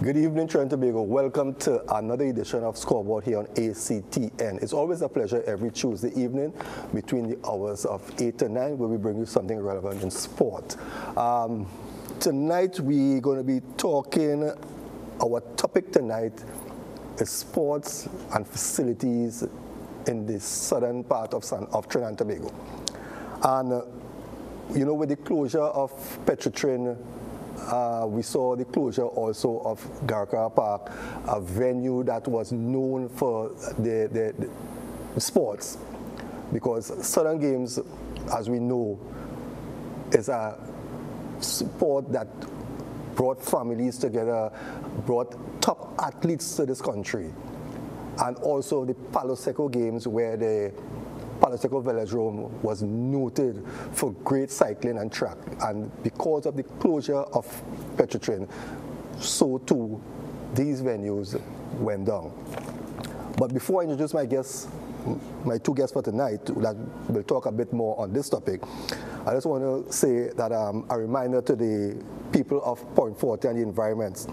Good evening, Trinidad and Tobago. Welcome to another edition of Scoreboard here on ACTN. It's always a pleasure every Tuesday evening between the hours of 8 to 9 where we bring you something relevant in sport. Tonight we're going to be talking, our topic tonight is sports and facilities in the southern part of Trinidad and Tobago. And you know, with the closure of Petrotrin, we saw the closure also of Garkara Park, a venue that was known for the sports, because Southern Games, as we know, is a sport that brought families together, brought top athletes to this country, and also the Palo Seco Games, where the Palo Seco Velodrome was noted for great cycling and track, and because of the closure of Petrotrin, so too these venues went down. But before I introduce my guests, my two guests for tonight that will talk a bit more on this topic, I just want to say that a reminder to the people of Point 40 and the environments.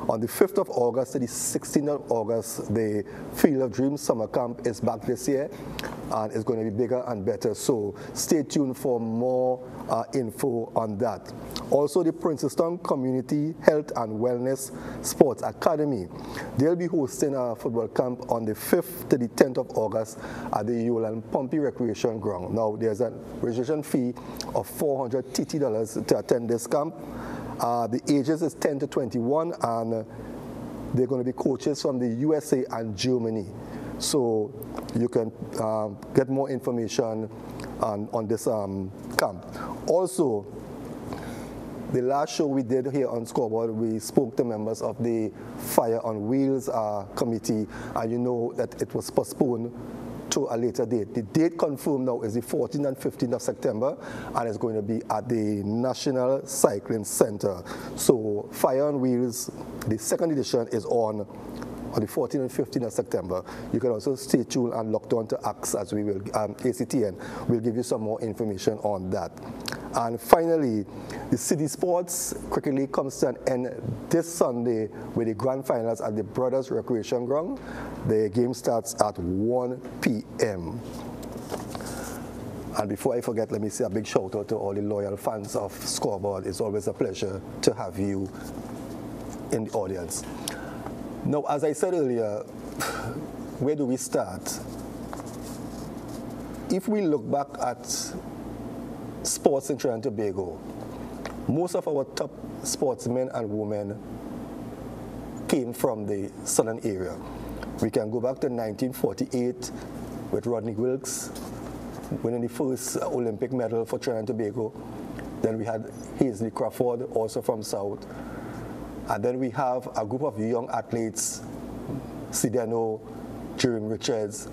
On the 5th of August to the 16th of August, the Field of Dreams Summer Camp is back this year, and it's going to be bigger and better. So stay tuned for more info on that. Also, the Princeton Community Health and Wellness Sports Academy, they'll be hosting a football camp on the 5th to the 10th of August at the Yolan Pompey Recreation Ground. Now, there's a registration fee of $400 TT to attend this camp. The ages is 10 to 21, and they're going to be coaches from the USA and Germany. So you can get more information on this camp. Also, the last show we did here on Scoreboard, we spoke to members of the Fire on Wheels committee, and you know that it was postponed to a later date. The date confirmed now is the 14th and 15th of September, and it's going to be at the National Cycling Center. So Fire on Wheels, the second edition, is on the 14th and 15th of September. You can also stay tuned and locked on to ACTS, as we will, ACTN will give you some more information on that. And finally, the City Sports Cricket League comes to an end this Sunday with the grand finals at the Brothers Recreation Ground. The game starts at 1 p.m. And before I forget, let me say a big shout out to all the loyal fans of Scoreboard. It's always a pleasure to have you in the audience. Now, as I said earlier, where do we start? If we look back at sports in Trinidad and Tobago, most of our top sportsmen and women came from the southern area. We can go back to 1948 with Rodney Wilkes winning the first Olympic medal for Trinidad and Tobago. Then we had Hazley Crawford, also from South. And then we have a group of young athletes, Sideno, Jeremy Richards,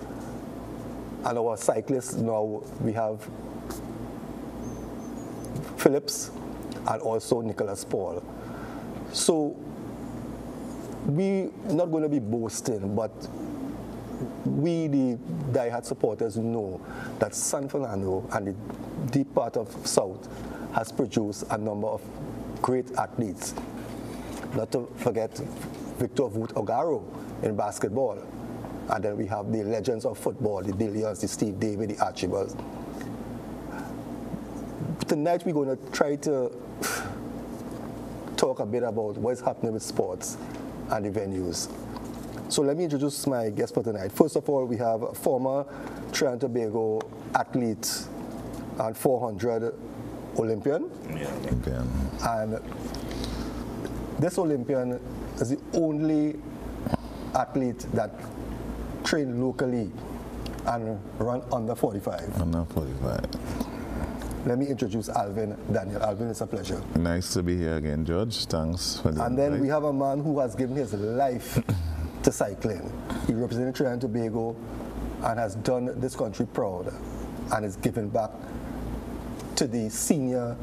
and our cyclists now, we have Phillips and also Nicholas Paul. So we're not going to be boasting, but we, the diehard supporters, know that San Fernando and the deep part of South has produced a number of great athletes. Not to forget Victor Voot Ogaro in basketball. And then we have the legends of football, the Dillions, the Steve David, the Archibalds. Tonight we're going to try to talk a bit about what's happening with sports and the venues. So let me introduce my guest for tonight. First of all, we have a former Trinidad and Tobago athlete and 400 Olympian. Yeah, Olympian. And this Olympian is the only athlete that trained locally and run under 45. Under 45. Let me introduce Alvin Daniel. Alvin, it's a pleasure. Nice to be here again, George. Thanks for the And then we have a man who has given his life to cycling. He represented Trinidad and Tobago and has done this country proud and is giving back to the senior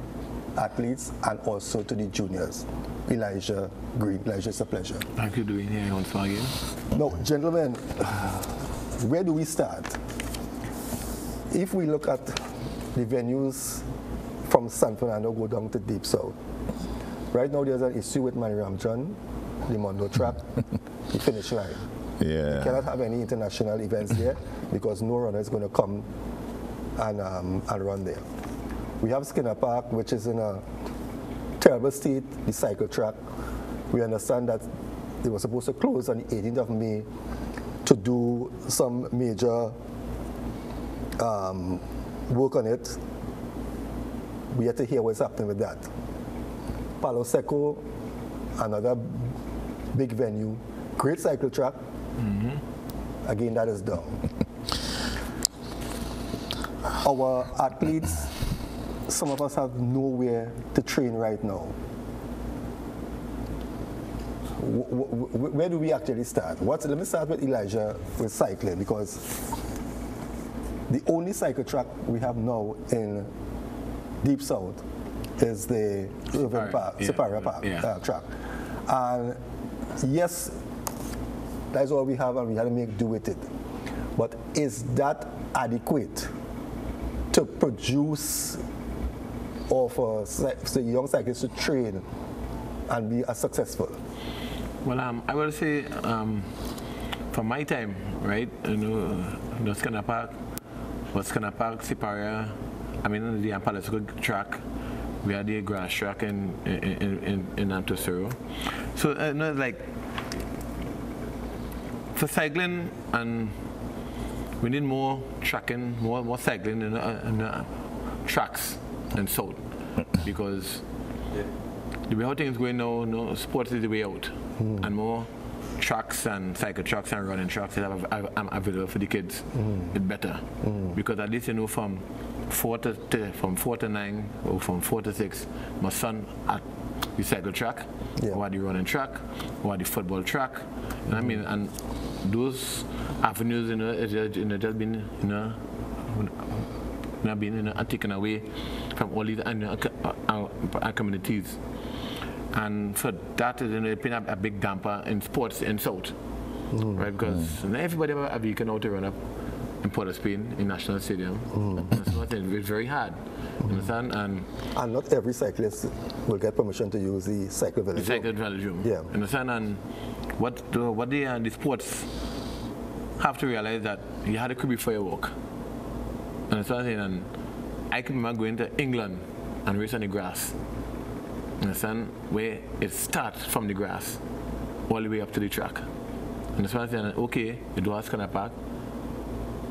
athletes and also to the juniors. Elijah Green. Elijah, it's a pleasure. Thank you for being here once again. Now, gentlemen, where do we start? If we look at the venues from San Fernando go down to Deep South, right now there's an issue with Mary Ramjan the Mondo track, the finish line. Yeah. You cannot have any international events there because no runner is going to come and run there. We have Skinner Park, which is in a terrible state, the cycle track. We understand that they were supposed to close on the 18th of May to do some major work on it. We have to hear what's happening with that. Palo Seco, another big venue, great cycle track. Again, that is down. Our athletes, some of us have nowhere to train right now. Where do we actually start? Let me start with Elijah with cycling, because the only cycle track we have now in Deep South is the Irving Park, Superior Park track. And yes, that's all we have, and we had to make do with it. But is that adequate to produce or for young cyclists to train and be as successful? Well, I will say, from my time, right, Skinner Park, Superior, the Amplia track, we had the grass track in Antosero. So, like, for cycling, and we need more tracking, more cycling in tracks and South, because the way how things going now, sports is the way out, and more tracks and cycle tracks and running tracks that are available for the kids. It's better, because at least from 4 to 9 or from 4 to 6, my son at the cycle track, or at the running track, or at the football track. And those avenues, it just been, taken away from all these our communities. And so that is it's been a big damper in sports in South, right? Because everybody have a vehicle now to run up in Port of Spain in National Stadium. So it's very hard, understand? And not every cyclist will get permission to use the cycle velodrome. The cycle velodrome, yeah. Understand? And what the sports have to realize that you had to be for your walk. Understand? And I can remember going to England and race on the grass. Understand? Where it starts from the grass all the way up to the track. Understand? Okay, you do have Skinner Park,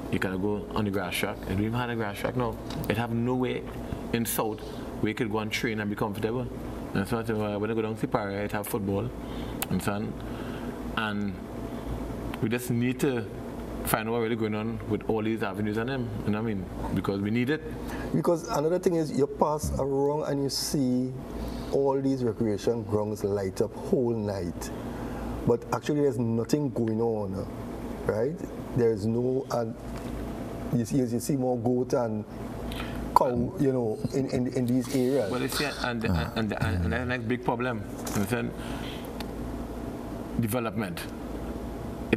you can go on the grass track. You don't even have a grass track now. It have no way in South where you could go and train and be comfortable. Understand? When you go down to Superior, it have football. Understand? And we just need to find out what's really going on with all these avenues and them, you know what I mean? Because we need it. Because another thing is, you pass around and you see all these recreation grounds light up whole night, but actually there's nothing going on, right? There's no, you see more goat and cow, in these areas. Well, it's and the next big problem, understand? Development.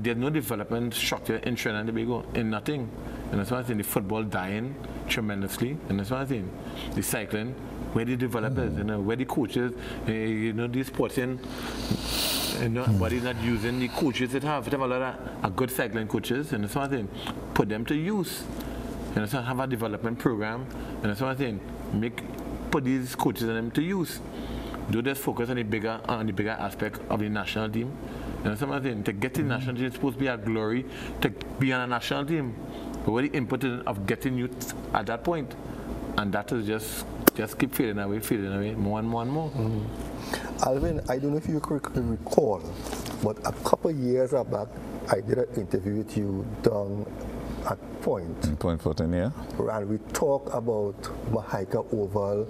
There's no development structure in Trinidad and Tobago, in nothing. And that's why I think the football dying tremendously, and that's why I think the cycling, where the developers, where the coaches, these sporting, nobody's not using the coaches that have. They have a lot of good cycling coaches, and that's why I think put them to use. And that's why have a development program, and that's why I think put these coaches and them to use. Do just focus on the bigger aspect of the national team. And something to get in the national team is supposed to be a glory to be on a national team. But what the input of getting you at that point, and that is just keep fading away, more and more and more. Alvin, I don't know if you can recall, but a couple of years back, I did an interview with you down at Point. In Point 14, yeah. And we talk about Mahika Oval,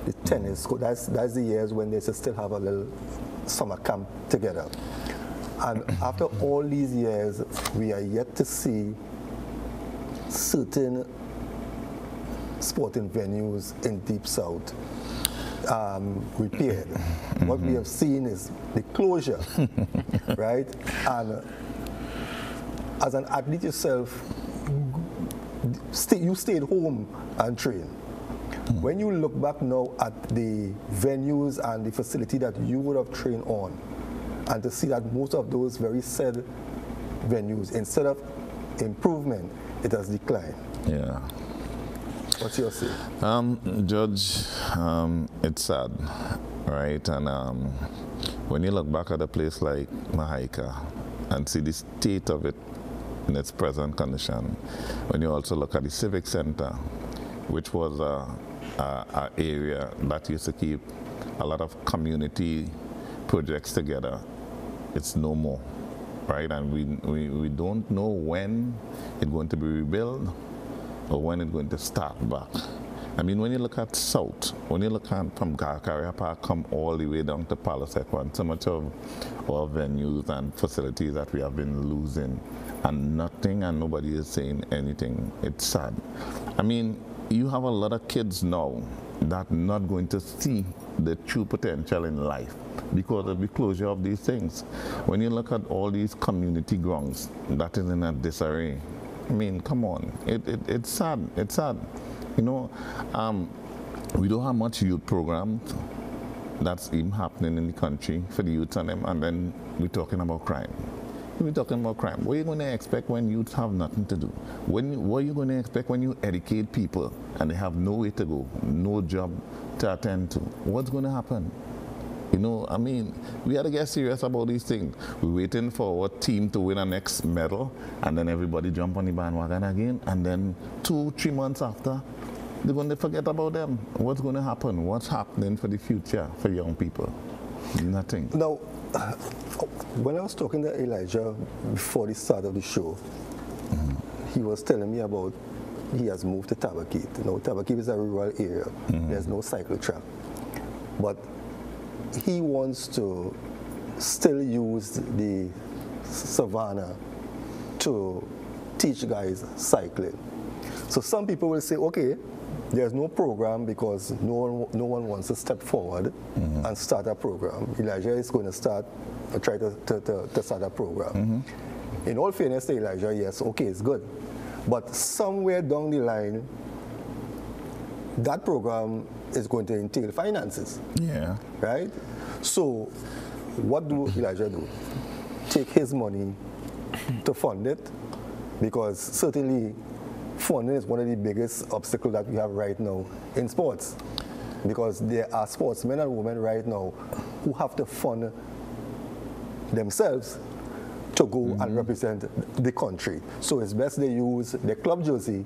the tennis court. That's the years when they still have a little summer camp together. And after all these years, we are yet to see certain sporting venues in Deep South repaired. What we have seen is the closure, right? And as an athlete yourself, you stayed home and trained. When you look back now at the venues and the facility that you would have trained on, and to see that most of those very said venues, instead of improvement, it has declined. Yeah. What's your say? Judge, it's sad, right? And when you look back at a place like Mahika and see the state of it in its present condition, when you also look at the Civic Center, which was a area that used to keep a lot of community projects together, it's no more, right? And we don't know when it's going to be rebuilt or when it's going to start back. I mean, when you look at South, when you look at from Garcaria Park, come all the way down to Palace Equine, so much of our venues and facilities that we have been losing, and nothing and nobody is saying anything. It's sad. I mean, you have a lot of kids now that are not going to see the true potential in life because of the closure of these things. When you look at all these community grounds that is in a disarray, I mean, come on, it's sad, it's sad. You know, we don't have much youth programs that's even happening in the country for the youth and them, and then we're talking about crime. We're talking about crime. What are you going to expect when youth have nothing to do? What are you going to expect when you educate people and they have no way to go, no job to attend to? What's going to happen? You know, I mean, we have to get serious about these things. We're waiting for our team to win a next medal, and then everybody jump on the bandwagon again, and then 2-3 months after, they're going to forget about them. What's going to happen? What's happening for the future for young people? Nothing. Now, when I was talking to Elijah before the start of the show, he was telling me about he has moved to Tabakit. You know, Tabakit is a rural area. There's no cycle track. But he wants to still use the savannah to teach guys cycling. So some people will say, okay, there's no program because no one wants to step forward and start a program. Elijah is going to try to start a program. In all fairness to Elijah, yes, okay, it's good. But somewhere down the line, that program is going to entail finances. Yeah. Right? So what do Elijah do? Take his money to fund it? Because certainly funding is one of the biggest obstacles that we have right now in sports. Because there are sportsmen and women right now who have to fund themselves to go and represent the country. So it's best they use the club jersey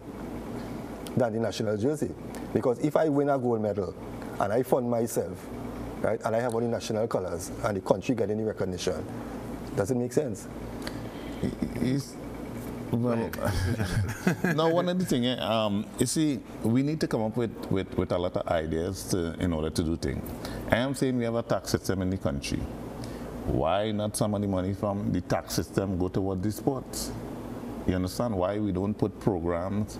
than the national jersey. Because if I win a gold medal and I fund myself, right, and I have all the national colors and the country getting the recognition, does it make sense? Well, now one of the things, you see, we need to come up with a lot of ideas in order to do things. I am saying we have a tax system in the country. Why not some of the money from the tax system go toward the sports? You understand why we don't put programs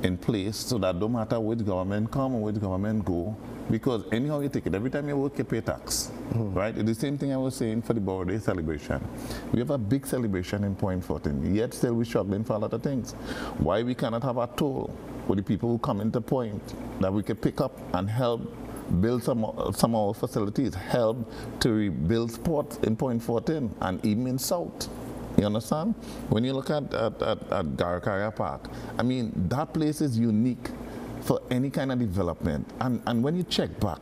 in place so that no matter which government come or which government go, because anyhow you take it, every time you work you pay tax, right? It's the same thing I was saying for the birthday celebration. We have a big celebration in Point 14, yet still we're struggling for a lot of things. Why we cannot have a toll for the people who come into Point that we can pick up and help build some of our facilities, help to rebuild sports in Point 14 and even in South. You understand? When you look at Garcaria Park, I mean, that place is unique for any kind of development. And when you check back,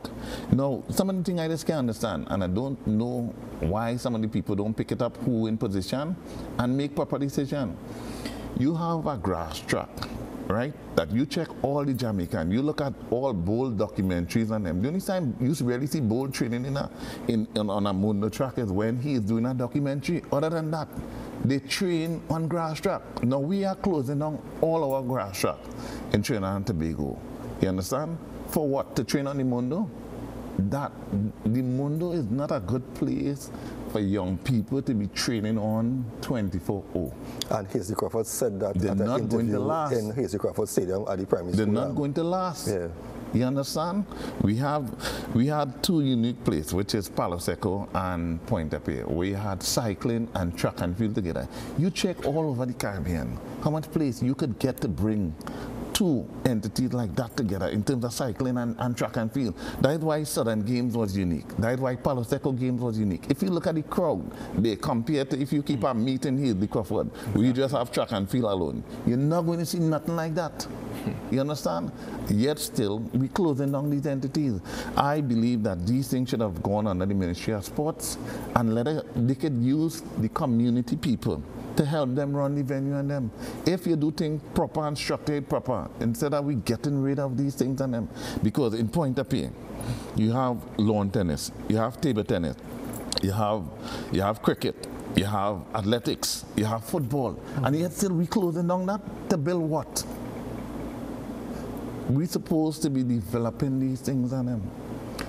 you know, some of the things I just can't understand, and I don't know why some of the people don't pick it up who in position and make proper decision. You have a grass track, right? That you check all the Jamaican, you look at all bold documentaries on them. The only time you really see bold training on a Mundo track is when he is doing a documentary. Other than that, they train on grass track. Now we are closing down all our grass track in Trinidad and Tobago. You understand? For what? To train on the Mundo? That the Mundo is not a good place for young people to be training on 24/0. And Hasty Crawford said that they're at not an going to last. in Hasty Crawford Stadium at the primary They're school. not going to last. Yeah. You understand? We had two unique places, which is Palo Seco and Point Apia. We had cycling and track and field together. You check all over the Caribbean, how much place you could get to bring two entities like that together in terms of cycling and track and field. That is why Southern Games was unique. That is why Palo Seco Games was unique. If you look at the crowd, they compare to if you keep a meeting here, the Crawford, we just have track and field alone. You're not going to see nothing like that. You understand? Yet still, we're closing down these entities. I believe that these things should have gone under the Ministry of Sports and they could use the community people to help them run the venue and them. If you do things proper and structured proper, instead of we getting rid of these things and them. Because in point of pay, you have lawn tennis, you have table tennis, you have cricket, you have athletics, you have football, and yet still we closing down that to build what? We're supposed to be developing these things on them.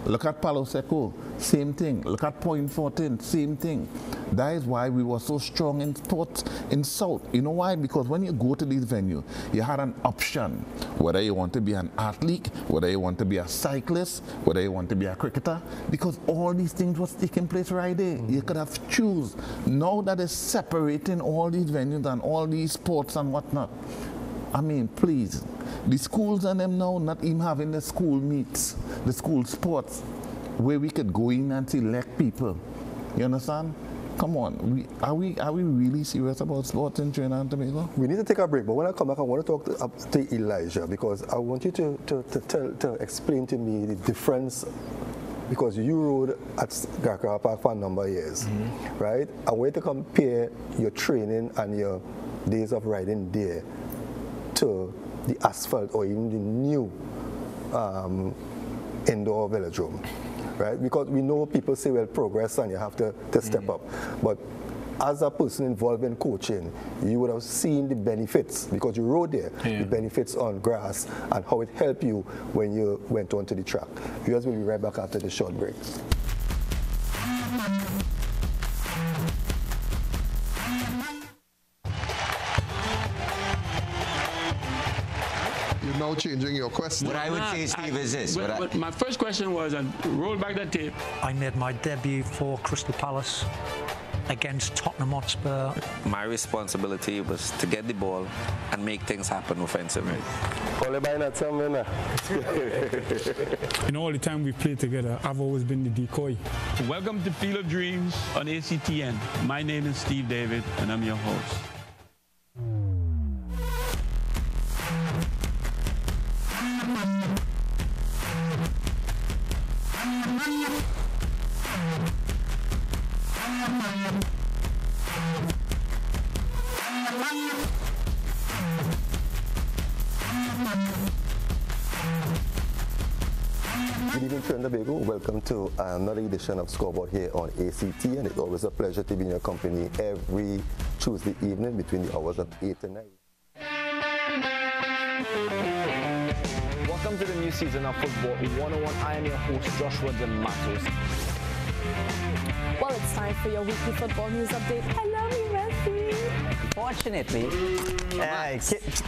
Look at Palo Seco, same thing. Look at Point 14, same thing. That is why we were so strong in sports in South. You know why? Because when you go to these venues, you had an option. Whether you want to be an athlete, whether you want to be a cyclist, whether you want to be a cricketer, because all these things was taking place right there. You could have choose. Now that is separating all these venues and all these sports and whatnot. I mean, please, the schools and them now not even having the school meets, the school sports, where we could go in and select people. You understand? Come on, are we really serious about sports in Trinidad and Tobago? We need to take a break, but when I come back, I want to talk to Elijah, because I want you to explain to me the difference, because you rode at Garkara Park for a number of years, right? I want you to compare your training and your days of riding there to the asphalt or even the new indoor velodrome, right? Because we know people say, well, progress and you have to step up. But as a person involved in coaching, you would have seen the benefits, because you rode there, the benefits on grass and how it helped you when you went onto the track. Viewers will be right back after the short break. Now changing your question. What I would say, Steve, is this. But my first question was, roll back that tape. I made my debut for Crystal Palace against Tottenham Hotspur. My responsibility was to get the ball and make things happen offensively. In all the time we played together, I've always been the decoy. Welcome to Field of Dreams on ACTN. My name is Steve David, and I'm your host. Good evening, Trinidad and Tobago. Welcome to another edition of Scoreboard here on ACT, and it's always a pleasure to be in your company every Tuesday evening between the hours of 8 and 9. Welcome to the new season of Football 101. I am your host, Joshua DeMatos. Well, it's time for your weekly football news update. Hello, Messi. Fortunately,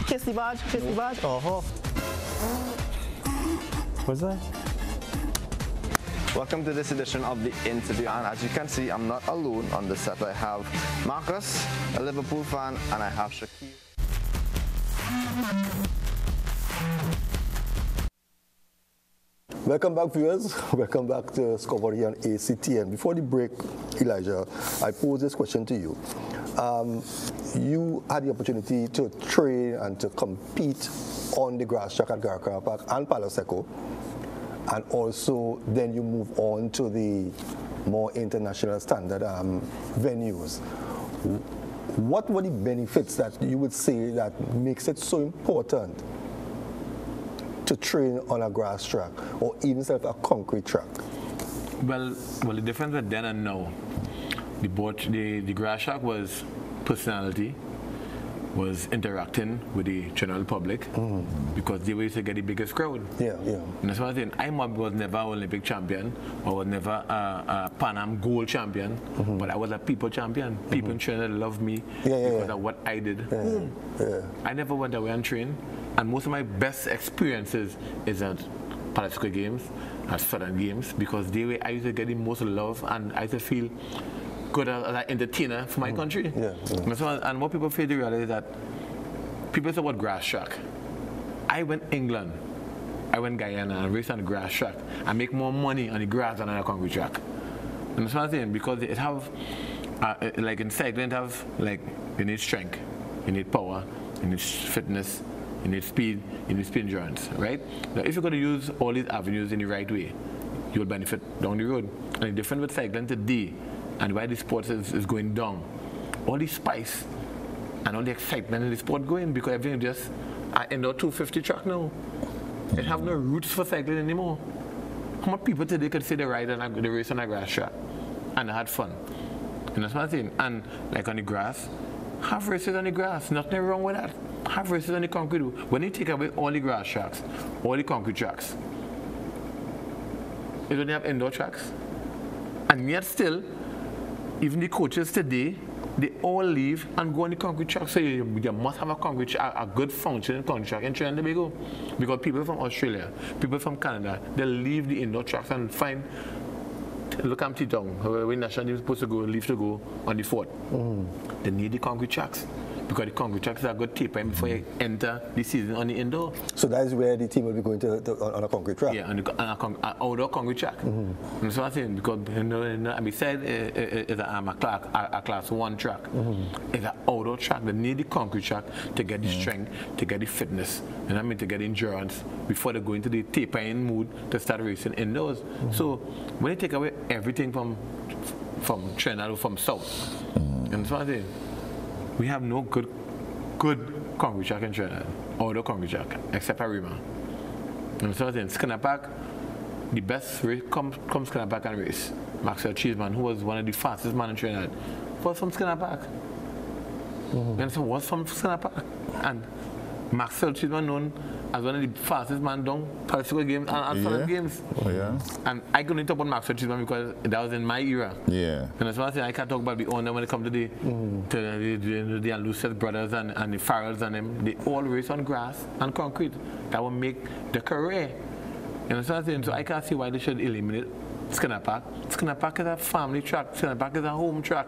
kiss the badge, kiss the badge. Oh, what's that? Welcome to this edition of The Interview, and as you can see, I'm not alone on the set. I have Marcus, a Liverpool fan, and I have Shakir. Welcome back, viewers. Welcome back to Scoreboard here on ACT. And before the break, Elijah, I pose this question to you. You had the opportunity to train and to compete on the grass track at Garkara Park and Palo Seco, and also then you move on to the more international standard venues. What were the benefits that you would say that makes it so important to train on a grass track or even a concrete track? Well, the difference with then and now, the grass track was personality, was interacting with the general public, because they were used to get the biggest crowd. Yeah. And that's what I'm saying. I was never an Olympic champion, or was never a Pan Am gold champion, but I was a people champion. People in Trinidad loved me because of what I did. I never went away and trained, and most of my best experiences is at Palace Games, at Southern Games, because they were, I used to get the most love, and I used to feel good as an entertainer for my country. And what people fail to realize is that people say about grass track. I went England, I went Guyana and race on the grass track. I make more money on the grass than on a concrete track. And that's what I'm saying, because it have, like in cycling, it have, like, you need strength, you need power, you need fitness, you need speed, you need speed endurance, right? Now, if you're going to use all these avenues in the right way, you'll benefit down the road. And the difference with cycling today, and why the sport is going down, all the spice and all the excitement in the sport going, because everything just indoor 250 track now. It have no roots for cycling anymore. How much people today could say they ride and they race on a grass track and they had fun? And that's what I'm saying. And like on the grass, have races on the grass. Nothing wrong with that. Have races on the concrete. When you take away all the grass tracks, all the concrete tracks, you don't have indoor tracks. And yet still, even the coaches today, they all leave and go on the concrete track. So you must have a concrete track, a good functioning concrete track in Trinidad and Tobago. Because people from Australia, people from Canada, they leave the indoor tracks and find, look at Town, where national team is supposed to go, leave to go on the fort. They need the concrete tracks. Because the concrete tracks are good taper before you enter the season on the indoor. So that is where the team will be going to on a concrete track? Yeah, on an outdoor concrete track. That's what I'm saying, because besides it's a class 1 track. It's an outdoor track. They need the concrete track to get the strength, to get the fitness, and I mean to get the endurance before they go into the tapering mood to start racing indoors. So when you take away everything from Trinidad or from South, and that's what I'm saying, we have no good concrete track in Trinidad, outdoor concrete track, except Arima. And so in Skinner Park, the best race comes Skinner Park and race. Maxwell Cheeseman, who was one of the fastest men in Trinidad, was from Skinner Park. And so was from Skinner Park. And Maxwell Cheeseman known as one of the fastest man down political games and solid games. Oh, yeah. And I couldn't talk about Maxwell Cheeseman because that was in my era. Yeah. And that's why I say I can't talk about the owner when it comes to the Lucas brothers and the Farrells and them. They all race on grass and concrete. That will make the career. And that's what I'm saying. So I can't see why they should eliminate Skinner Park. Skinner Park is a family track. Skinner Park is a home track.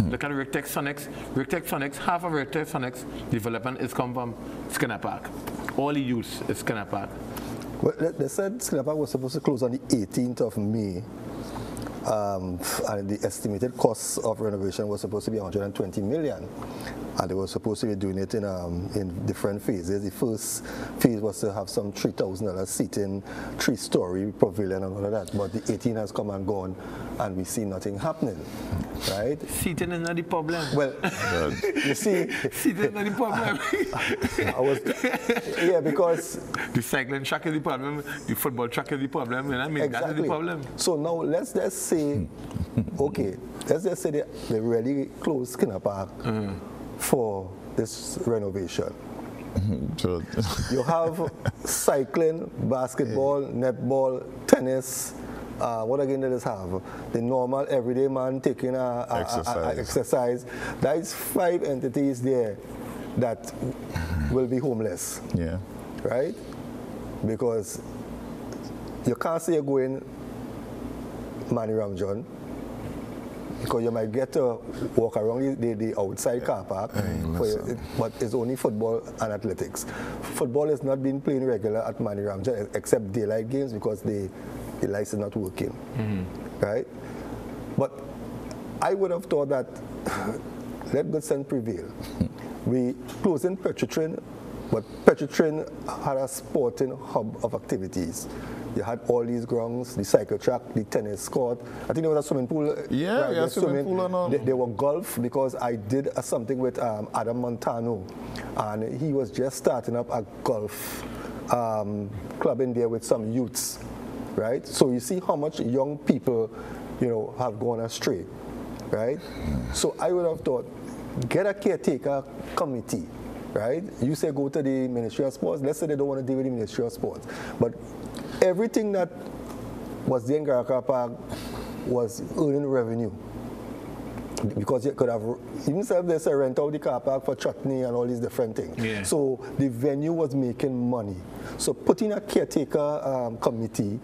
Look at the Rectex Sonics. Rectex Sonics, half of Rectex Sonics development is come from Skinner Park. All the use is Skinner Park. Well, they said Skinner Park was supposed to close on the 18th of May. And the estimated cost of renovation was supposed to be 120 million. And they were supposed to be doing it in different phases. The first phase was to have some $3,000 seating, 3-story pavilion and all of that. But the 18 has come and gone, and we see nothing happening, right? Seating is not the problem. Well, you see, seating is not the problem. Yeah, because the cycling track is the problem, the football track is the problem, and I mean exactly. That's the problem. So now let's just say, okay, let's just say they really closed Skinner Park for this renovation. You have cycling, basketball, netball, tennis. What again does this have? The normal everyday man taking exercise. That is 5 entities there that will be homeless. Yeah. Right? Because you can't say you're going Manny Ramjohn, because you might get to walk around the outside car park, but it's only football and athletics. Football is not being played regular at Manny Ramjohn except daylight games because the lights are not working, right? But I would have thought that let good sense prevail. We closing Petrotrin, but Petrotrin had a sporting hub of activities. You had all these grounds, the cycle track, the tennis court. I think there was a swimming pool. Yeah, right, yeah, swimming pool and all. There were golf, because I did something with Adam Montano, and he was just starting up a golf club in there with some youths, right? So you see how much young people, have gone astray, right? So I would have thought, get a caretaker committee, right? You say go to the Ministry of Sports. Let's say they don't want to deal with the Ministry of Sports, but everything that was there in Garaka Park was earning revenue, because you could have, even if they say rent out the car park for chutney and all these different things. Yeah. So the venue was making money. So putting a caretaker committee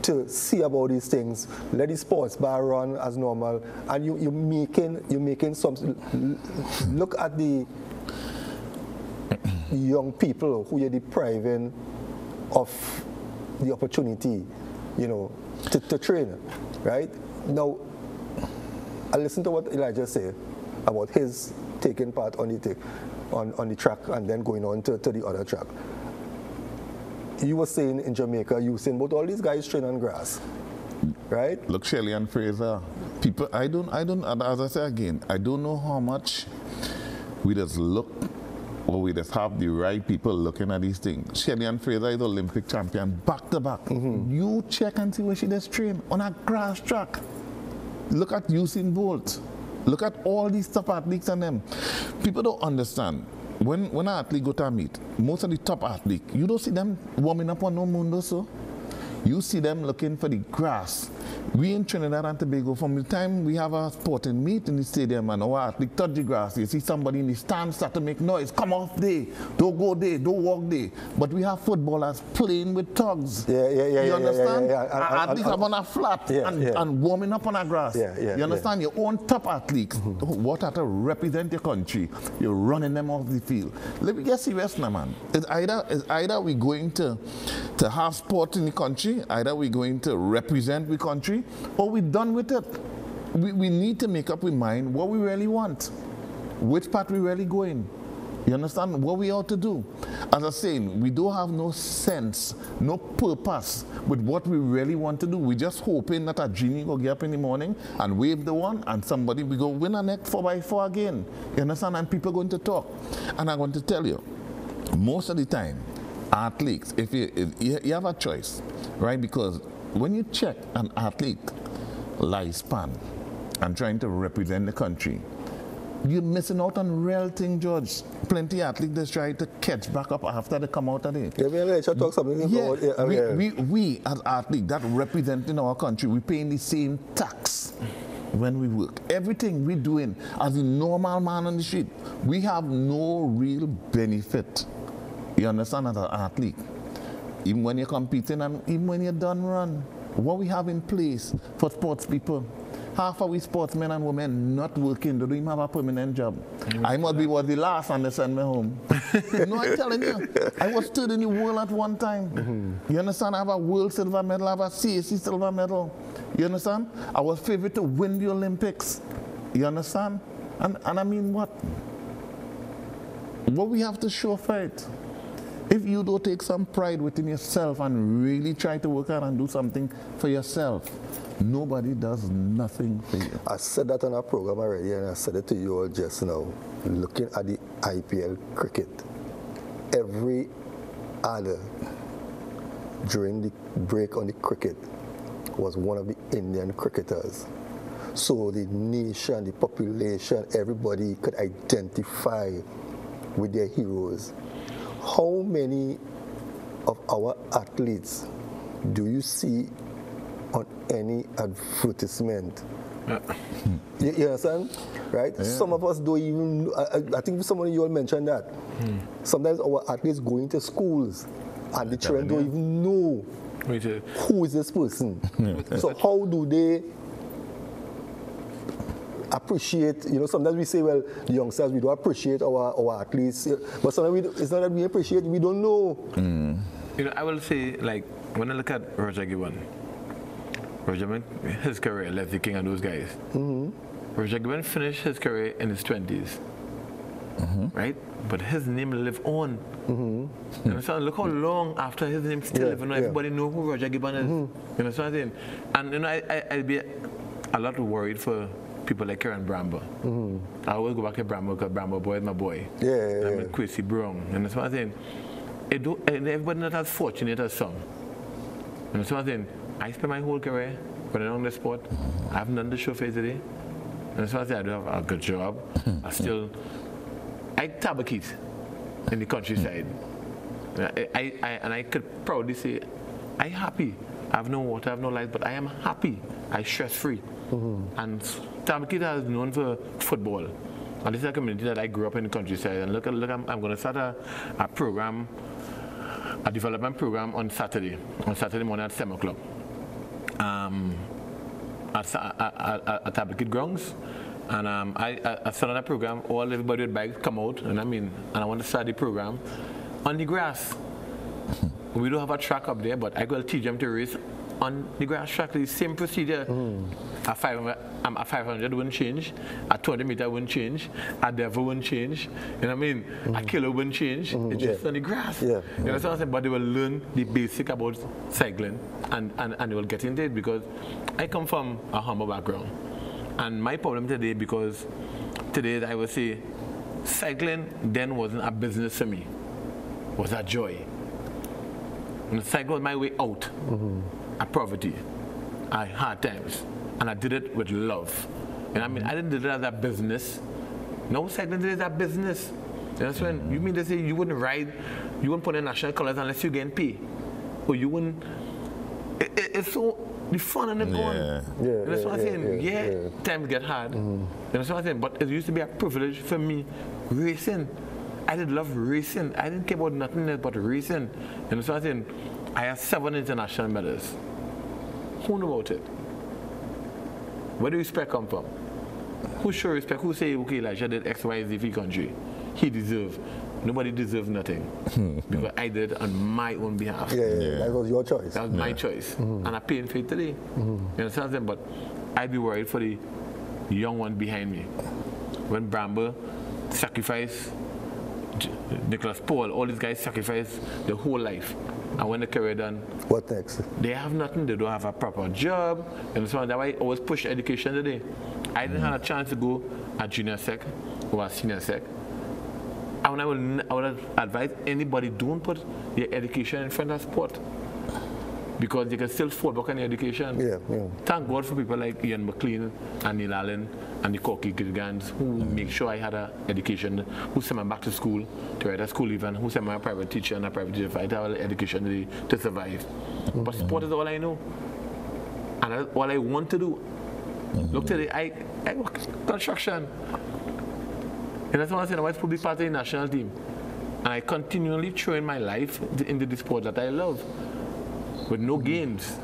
to see about these things, let the sports bar run as normal, and you're making some. Look at the young people who you're depriving of the opportunity, you know, to train, right? Now, I listened to what Elijah said about his taking part on the track and then going on to the other track. You were saying in Jamaica, you were saying about all these guys train on grass, right? Look, Shelley and Fraser, people, I don't, as I say again, I don't know how much we just look or we just have the right people looking at these things. Shelley and Fraser is Olympic champion back to back. You check and see where she does train on a grass track. Look at Usain Bolt. Look at all these top athletes and them. People don't understand. When an athlete go to a meet, most of the top athletes, you don't see them warming up on no mundo, so you see them looking for the grass. We in Trinidad and Tobago, from the time we have a sporting meet in the stadium and our athlete touch the grass, you see somebody in the stand start to make noise. Come off there, don't go there, don't walk there. But we have footballers playing with tugs. You understand? Athletes are on a flat and warming up on a grass. You understand? Your own top athletes, what are to represent your country, you're running them off the field. Let me get serious now, man. It's either we're going to have sport in the country, either we're going to represent the country, or we're done with it. We need to make up our mind what we really want, which part we really going. You understand what we ought to do? As I was saying, we don't have no sense, no purpose with what we really want to do. We're just hoping that a genie will get up in the morning and wave the one, and somebody will go win a next 4x4 again. You understand? And people are going to talk. And I'm going to tell you, most of the time, athletes, if you have a choice, right? Because when you check an athlete lifespan and trying to represent the country, you're missing out on real thing, George. Plenty of athletes just try to catch back up after they come out of it. We as athletes that representing our country, we paying the same tax when we work. Everything we're doing as a normal man on the street, we have no real benefit. You understand, as an athlete? Even when you're competing and even when you're done run, what we have in place for sports people, half of we sportsmen and women not working, they don't even have a permanent job. I must be was the last and they send me home. No, I'm telling you, I was third in the world at one time. You understand? I have a world silver medal, I have a CAC silver medal. You understand? I was favorite to win the Olympics. You understand? And I mean what? What we have to show for it. If you don't take some pride within yourself and really try to work hard and do something for yourself, nobody does nothing for you. I said that on our program already, and I said it to you all just now. Looking at the IPL cricket, every other during the break on the cricket was one of the Indian cricketers. So the nation, the population, everybody could identify with their heroes. How many of our athletes do you see on any advertisement? You understand? Right? Yeah. Some of us don't even, I think someone you all mentioned that. Sometimes our athletes go into schools and the children don't even know who is this person. So how do they appreciate, you know, sometimes we say, well, the youngsters, we don't appreciate our athletes, but sometimes it's not that we appreciate, we don't know. You know, I will say, like, when I look at Roger Gibbon, his career, Leslie King and those guys, Roger Gibbon finished his career in his 20s, right? But his name lived on. You understand? Look how long after his name still lives on. Everybody know who Roger Gibbon is. You understand what I'm saying? And, you know, I'd be a lot worried for people like Karen Bramble. I always go back to Bramble because Bramble boy is my boy. I'm with Quincy Brown. You understand what I'm saying? And everybody not as fortunate as some. You understand what I'm saying? I spent my whole career running on the sport. I haven't done the show for today. You understand what I'm saying? I do have a good job. I tabakit in the countryside. And I could proudly say, I'm happy. I have no water, I have no light, but I am happy. I'm stress-free. And Tabakita is known for football. And this is a community that I grew up in the countryside. And look, I'm going to start a program, a development program on Saturday morning at 7 o'clock. At Tabakit grounds. And I started a program, everybody with bikes come out, and I want to start the program on the grass. We don't have a track up there, but I will teach them to race on the grass track. The same procedure. A 500 wouldn't change, a 200 meter wouldn't change, a devil wouldn't change, you know what I mean? A kilo wouldn't change, it's just on the grass. You know what I'm saying? But they will learn the basic about cycling and they will get into it, because I come from a humble background. And my problem today, because today I would say cycling then wasn't a business for me, it was a joy. And the cycle was my way out of poverty, I had hard times. And I did it with love. And I didn't do it as a business. No, cycling did it as a business. That's when you mean to say you wouldn't ride, you wouldn't put in national colors unless you get paid. Or you wouldn't. It's so the fun and the going. That's what I'm saying. Times get hard. That's what I'm saying. But it used to be a privilege for me racing. I did love racing. I didn't care about nothing else but racing. And that's what I'm saying. I have 7 international medals. Who knew about it? Where do respect come from? Who show respect? Who say, okay, Elijah did X, Y, Z for the country? He deserves. Nobody deserves nothing. Because I did it on my own behalf. That was your choice. That was my choice. And I'm paying for it today. You understand? But I'd be worried for the young one behind me. When Bramble sacrificed, Nicholas Paul, all these guys sacrificed their whole life. And when the career done, what next? They have nothing. They don't have a proper job, and so on. That's why I always push education today. I didn't have a chance to go at junior sec or a senior sec. And I would advise anybody, don't put your education in front of sport, because you can still fall back on your education. Thank God for people like Ian McLean and Neil Allen and the Corky Gilgans, who make sure I had an education, who sent me back to school to write a school even, who sent me a private teacher and a private teacher. I had an education to survive. But sport is all I know. And all I want to do. Look today, I work construction. And that's what I'm saying, I was to be part of the national team. And I continually train my life into the sport that I love, with no gains.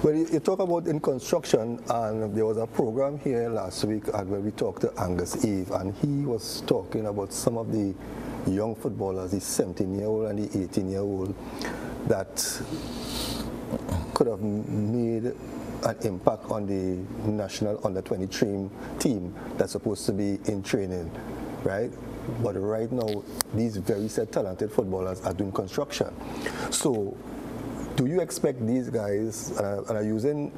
Well, you talk about in construction, and there was a program here last week where we talked to Angus Eve, and he was talking about some of the young footballers, the 17-year-old and the 18-year-old, that could have made an impact on the national under-23 team that's supposed to be in training, right? But right now, these very set talented footballers are doing construction. So, do you expect these guys, and I'm using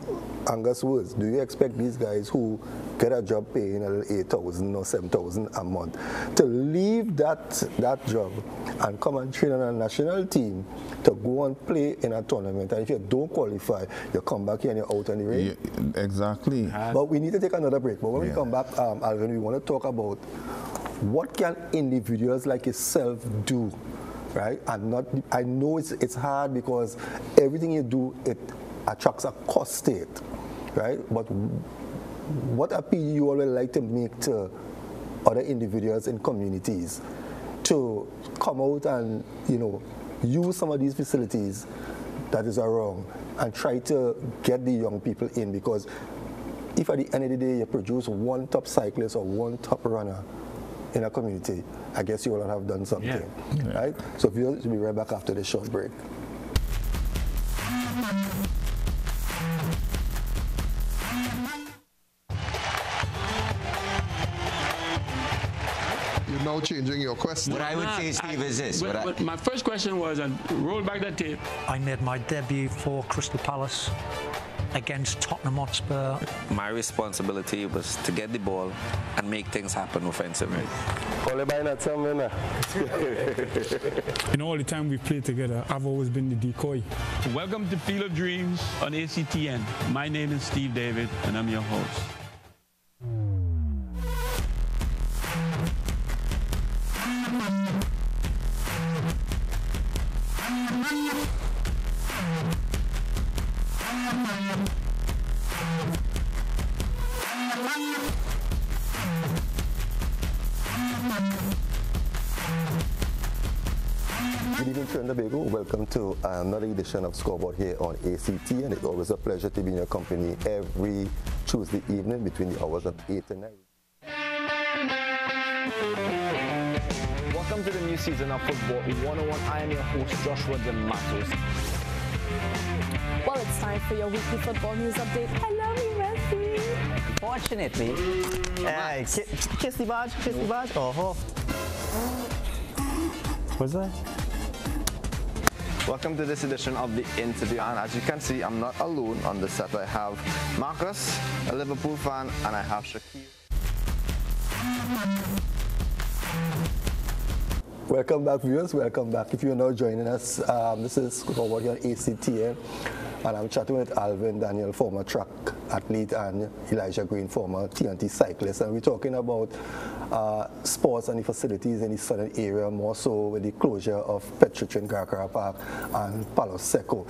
Angus' words, do you expect these guys who get a job paying $8,000 or $7,000 a month to leave that job and come and train on a national team to go and play in a tournament? And if you don't qualify, you come back here and you're out on the rain? Exactly. But we need to take another break. But when we come back, Alvin, we want to talk about what can individuals like yourself do, right? And I know it's hard because everything you do, it attracts a cost state, right? But what appeal you always like to make to other individuals in communities to come out and, use some of these facilities that is wrong and try to get the young people in? Because if at the end of the day you produce one top cyclist or one top runner in a community, I guess you will have done something, right? So we'll be right back after this short break. You're now changing your question. What I would say, Steve, is this. But my first question was, and roll back that tape. I made my debut for Crystal Palace against Tottenham Hotspur. My responsibility was to get the ball and make things happen offensively. All the time we played together, I've always been the decoy. Welcome to Field of Dreams on ACTN. My name is Steve David, and I'm your host. Good evening, Trinidad and Tobago. Welcome to another edition of Scoreboard here on ACT, and it's always a pleasure to be in your company every Tuesday evening between the hours of 8 and 9. Welcome to the new season of Football 101. I am your host, Joshua the Matos. Well, it's time for your weekly football news update. I love you, Messi. Unfortunately, kiss the badge, kiss the badge. Oh, what's that? Welcome to this edition of the interview, and as you can see, I'm not alone on the set. I have Marcus, a Liverpool fan, and I have Shakir. Welcome back, viewers. Welcome back. If you're now joining us, this is SCOREBOARD here on ACTN, and I'm chatting with Alvin Daniel, former track athlete, and Elijah Green, former TNT cyclist, and we're talking about sports and the facilities in the southern area, more so with the closure of Petrichin, Garcara Park, and Palo Seco.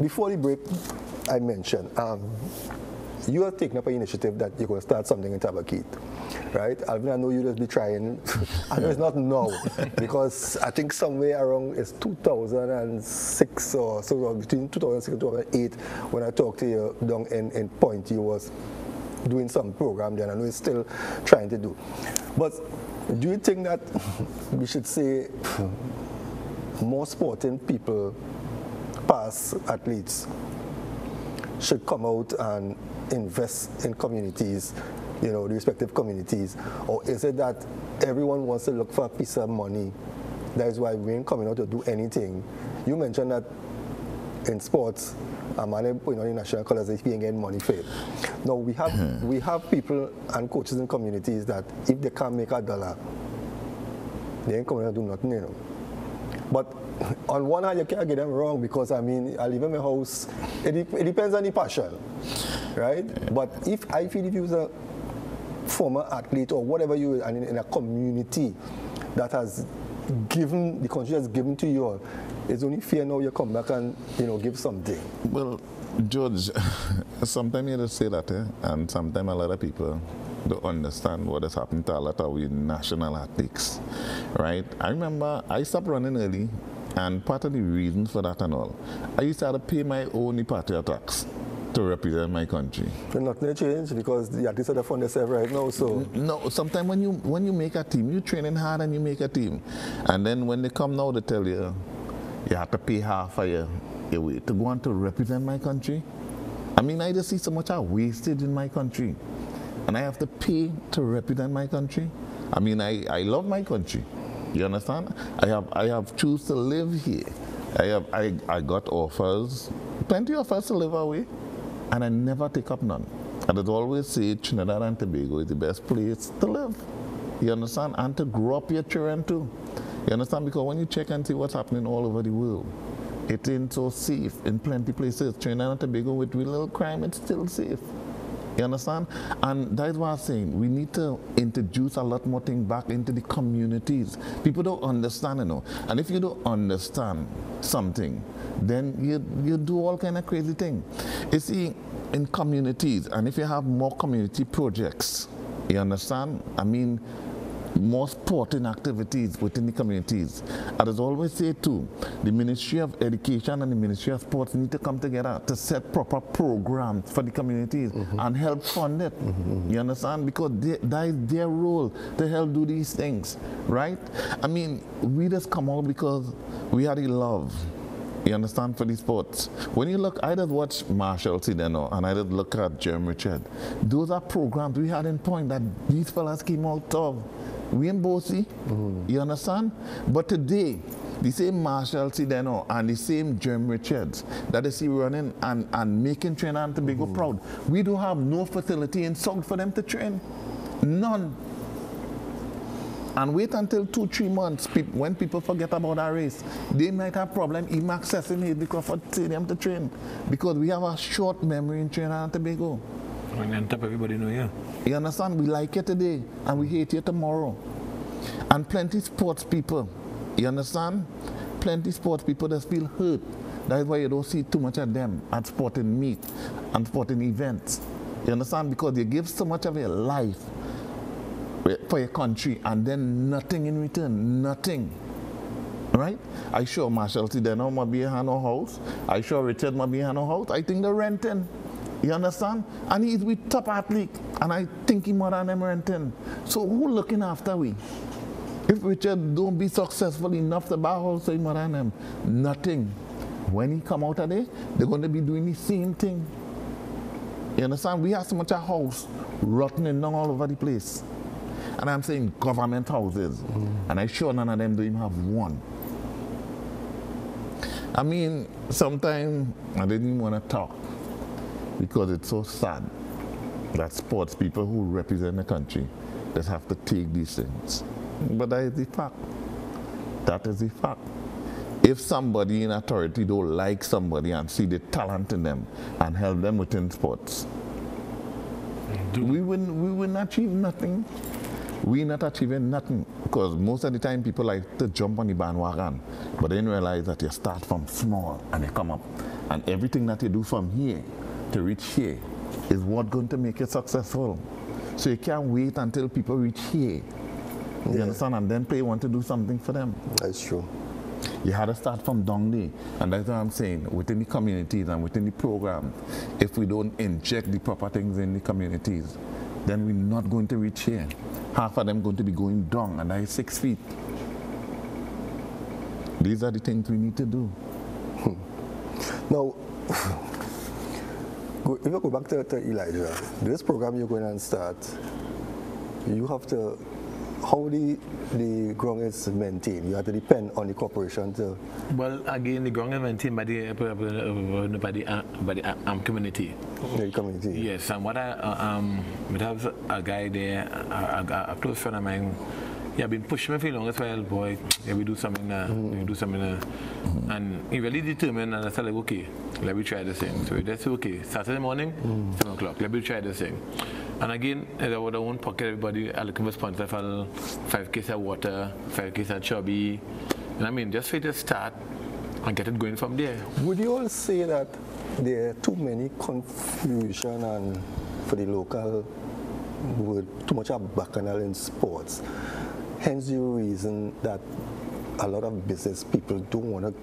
Before the break, I mentioned you have taken up an initiative that you're going to start something in Tabakit, right? Alvin, I know you just be trying. I know it's not now, because I think somewhere around it's 2006 or so, between 2006 and 2008, when I talked to you down in Point, you was doing some program there, and I know you're still trying to do. But do you think that we should say more sporting people, past athletes, should come out and invest in communities, you know, the respective communities? Or is it that everyone wants to look for a piece of money? That is why we ain't coming out to do anything. You mentioned that in sports, a man putting on the national colors, if he ain't getting money for it. Now, we have people and coaches in communities that if they can't make $1, they ain't coming out to do nothing, you know. But on one hand, you can't get them wrong, because I mean, I live in my house. It depends on the passion, right? But if you was a former athlete or whatever you are in a community that has given, the country has given to you all, it's only fair now you come back and, you know, give something. Well, George, sometimes you just say that, and sometimes a lot of people don't understand what has happened to a lot of we national athletes, right? I remember I stopped running early, and part of the reasons for that and all, I used to have to pay my own party tax to represent my country. But nothing changed, because the athletes are fund themselves right now, so. No, sometimes when you make a team, you're training hard and you make a team. And then when they come now, they tell you, you have to pay half of your way to go on to represent my country. I mean, I just see so much I wasted in my country, and I have to pay to represent my country. I mean, I love my country. You understand? I have choose to live here. I got offers, plenty of offers to live away, and I never take up none. And I'd always say Trinidad and Tobago is the best place to live. You understand? And to grow up your children too. You understand? Because when you check and see what's happening all over the world, it ain't so safe in plenty places. Trinidad and Tobago, with little crime, it's still safe. You understand? And that's what I'm saying. We need to introduce a lot more things back into the communities. People don't understand, you know. And if you don't understand something, then you do all kind of crazy things. You see, in communities, and if you have more community projects, you understand? I mean, more sporting activities within the communities. And as I always say too, the Ministry of Education and the Ministry of Sports need to come together to set proper programs for the communities and help fund it. You understand? Because that is their role to help do these things, right? I mean, we just come out because we had a love, you understand, for the sports. When you look, I just watch Marshall Sideno and I just look at Jeremy Richard. Those are programs we had in Point that these fellas came out of. We in Bossy, you understand? But today, the same Marshall Sideno and the same Jeremy Richards that they see running and making Trinidad and Tobago proud, we don't have no facility in South for them to train. None. And wait until 2-3 months, when people forget about our race, they might have problem even accessing it because for stadium to train. Because we have a short memory in Trinidad and Tobago. And on top, everybody know, yeah. You understand? We like it today and we hate it tomorrow. And plenty sports people, you understand? Plenty sports people that feel hurt. That is why you don't see too much of them at sporting meet and sporting events. You understand? Because you give so much of your life for your country and then nothing in return, nothing. Right? I sure Marshall Sideno might be in no house. I sure Richard might be in no house. I think they're renting. You understand? And he's with top athlete, and I think he more than them renting. So who looking after we? If Richard don't be successful enough to buy also more than them, nothing. When he come out of there, they're going to be doing the same thing. You understand? We have so much a house rotting down all over the place. And I'm saying government houses. And I'm sure none of them don't even have one. I mean, sometimes I didn't even want to talk because it's so sad that sports people who represent the country just have to take these things. But that is the fact. That is the fact. If somebody in authority don't like somebody and see the talent in them and help them within sports, we wouldn't achieve nothing. We're not achieving nothing because most of the time people like to jump on the bandwagon, but they didn't realize that you start from small and you come up. And everything that you do from here to reach here is what's going to make you successful. So you can't wait until people reach here. You understand? And then play want to do something for them. That's true. You had to start from down there. And that's what I'm saying. Within the communities and within the program, if we don't inject the proper things in the communities, then we're not going to reach here. Half of them going to be going down, and that is 6 feet. These are the things we need to do. Now, if you go back to Elijah, this program you're going to start, you have to, how the ground is maintained? You have to depend on the corporation to... Well, again, the ground is maintained by the community. The community. Yes, and what we have a guy there, a close friend of mine. He had been pushing me for a long while, boy. Yeah, we do something now. We do something now. And he really determined, and I said, like, okay, let me try this thing. So that's okay. Saturday morning, 7 o'clock. Let me try this thing. And again, I would own pocket everybody. I looking for sponsor for 5 cases of water, 5 cases of chubby. And I mean, just for to start and get it going from there. Would you all say that there are too many confusion and for the local word, too much of bacchanal in sports? Hence the reason that a lot of business people don't want to